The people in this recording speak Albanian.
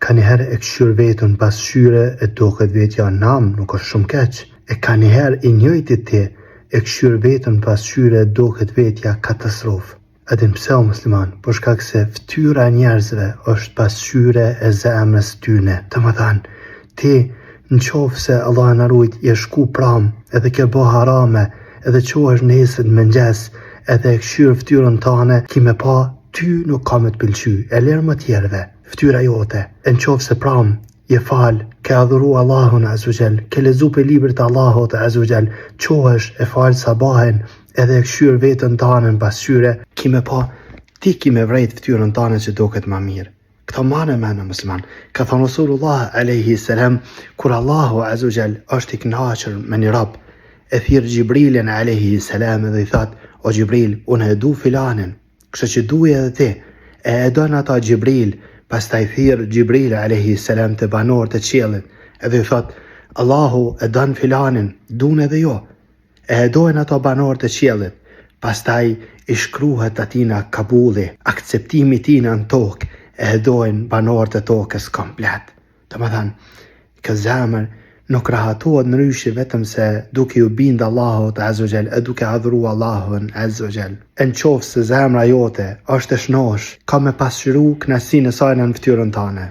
Ka njëherë e këshyr vetën pas shyre e duket vetja nam nuk është shumë keq. E ka njëherë i njëjtit ti e këshyr vetën pas shyre e duket vetja katastrofë. A din pse o musliman? Për shkak se fytyra e njerëzve është pas shyre e zemrës tyne. Domethënë, ti në qofë se Allah na rujt je shku pram edhe ke bo harame edhe qohesh nesër në mëngjes edhe e këshyr fytyrën tane ki me pa ty nuk ka me të pëlqy e lërë më tjerve fytyra jote e në qofë se pram je fal ke adhuru Allahun Azugjel ke lezu për librit Allahut Azugjel qohesh e fal sabahin edhe e këshyr vetën tane në pasqyre ki me pa ti ki me vrejt fytyrën tane që doket ma mirë. Këta manë e menë musliman. Ka thënë Rasulullah a.s. kur Allahu Azugjel është i kënaqur me një rab e thirr Gjibrilin a.s. dhe i thot o Gjibril unë e du filanin kështu që duaj edhe ti e don ata Gjibril pastaj thirr Gjibril a.s. të banorët e qiellit edhe i thot Allahu e don filanin dun edhe jo e dojnë ato banorët e qiellit pastaj i shkruhet atina kabulli akceptimi tina në tokë e dojnë banorët e tokës komplet. Të më thënë, kë zemër nuk rahatohet në ryshi vetëm se duke ju bindë Allahut Azugjel e duke adhuru Allahun Azugjel. E në qofë se zemra jote është e shnosh, ka me pasqyru knasinë e sajnë në fytyrën tane.